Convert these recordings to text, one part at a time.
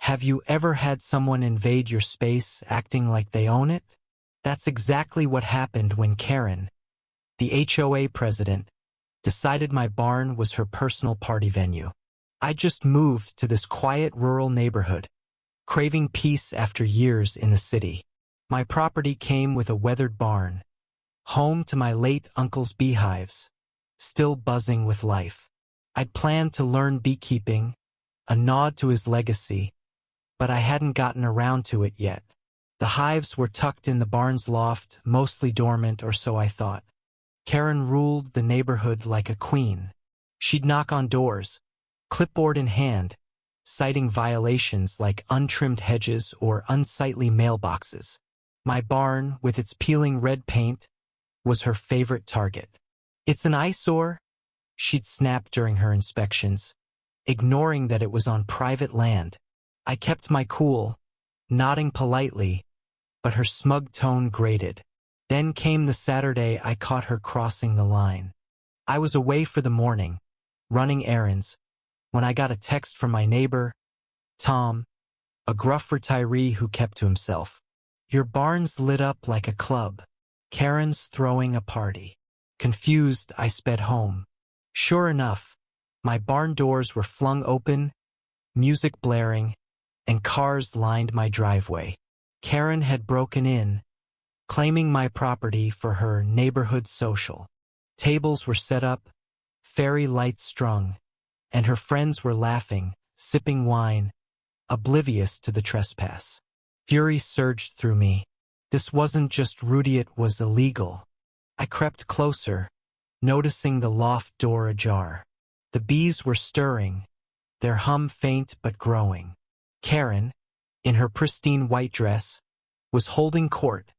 Have you ever had someone invade your space acting like they own it? That's exactly what happened when Karen, the HOA president, decided my barn was her personal party venue. I just moved to this quiet rural neighborhood, craving peace after years in the city. My property came with a weathered barn, home to my late uncle's beehives, still buzzing with life. I'd planned to learn beekeeping, a nod to his legacy, but I hadn't gotten around to it yet. The hives were tucked in the barn's loft, mostly dormant, or so I thought. Karen ruled the neighborhood like a queen. She'd knock on doors, clipboard in hand, citing violations like untrimmed hedges or unsightly mailboxes. My barn, with its peeling red paint, was her favorite target. "It's an eyesore," she'd snap during her inspections, ignoring that it was on private land. I kept my cool, nodding politely, but her smug tone grated. Then came the Saturday I caught her crossing the line. I was away for the morning, running errands, when I got a text from my neighbor, Tom, a gruff retiree who kept to himself. "Your barn's lit up like a club. Karen's throwing a party." Confused, I sped home. Sure enough, my barn doors were flung open, music blaring, and cars lined my driveway. Karen had broken in, claiming my property for her neighborhood social. Tables were set up, fairy lights strung, and her friends were laughing, sipping wine, oblivious to the trespass. Fury surged through me. This wasn't just Rudy, it was illegal. I crept closer, noticing the loft door ajar. The bees were stirring, their hum faint but growing. Karen, in her pristine white dress, was holding court,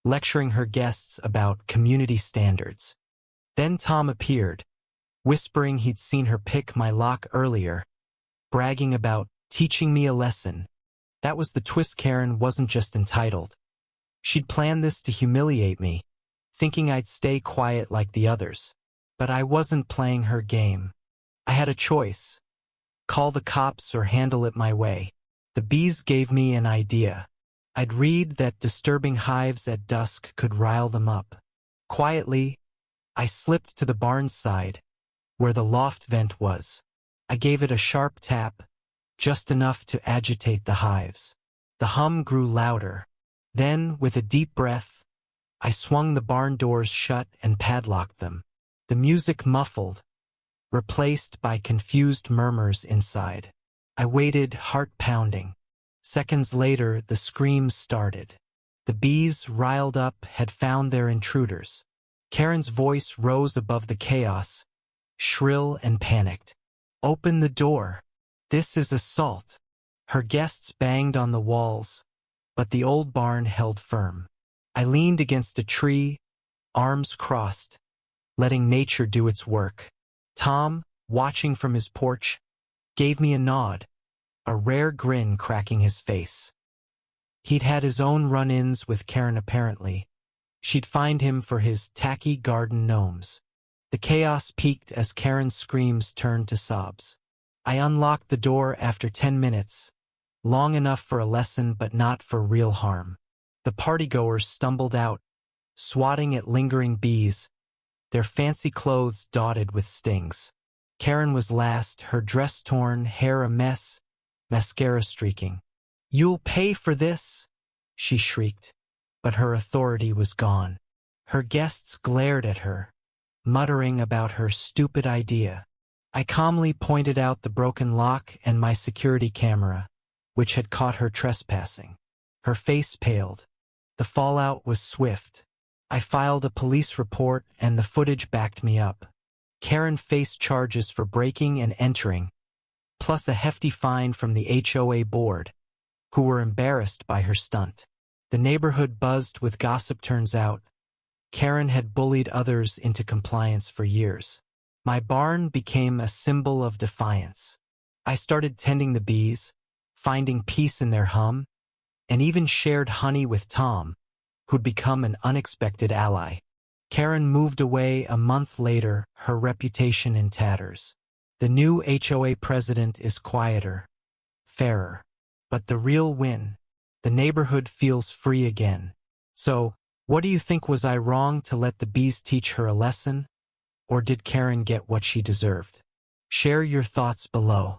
lecturing her guests about community standards. Then Tom appeared, whispering he'd seen her pick my lock earlier, bragging about teaching me a lesson. That was the twist. Karen wasn't just entitled. She'd planned this to humiliate me, thinking I'd stay quiet like the others. But I wasn't playing her game. I had a choice: call the cops or handle it my way. The bees gave me an idea. I'd read that disturbing hives at dusk could rile them up. Quietly, I slipped to the barn's side, where the loft vent was. I gave it a sharp tap, just enough to agitate the hives. The hum grew louder. Then, with a deep breath, I swung the barn doors shut and padlocked them. The music muffled, replaced by confused murmurs inside. I waited, heart pounding. Seconds later, the screams started. The bees, riled up, had found their intruders. Karen's voice rose above the chaos, shrill and panicked. "Open the door. This is assault." Her guests banged on the walls, but the old barn held firm. I leaned against a tree, arms crossed, letting nature do its work. Tom, watching from his porch, gave me a nod, a rare grin cracking his face. He'd had his own run-ins with Karen apparently. She'd fined him for his tacky garden gnomes. The chaos peaked as Karen's screams turned to sobs. I unlocked the door after 10 minutes, long enough for a lesson but not for real harm. The partygoers stumbled out, swatting at lingering bees, their fancy clothes dotted with stings. Karen was last, her dress torn, hair a mess, mascara streaking. "You'll pay for this," she shrieked, but her authority was gone. Her guests glared at her, muttering about her stupid idea. I calmly pointed out the broken lock and my security camera, which had caught her trespassing. Her face paled. The fallout was swift. I filed a police report and the footage backed me up. Karen faced charges for breaking and entering, plus a hefty fine from the HOA board, who were embarrassed by her stunt. The neighborhood buzzed with gossip. Turns out, Karen had bullied others into compliance for years. My barn became a symbol of defiance. I started tending the bees, finding peace in their hum, and even shared honey with Tom, who'd become an unexpected ally. Karen moved away a month later, her reputation in tatters. The new HOA president is quieter, fairer. But the real win, the neighborhood feels free again. So, what do you think? Was I wrong to let the bees teach her a lesson? Or did Karen get what she deserved? Share your thoughts below.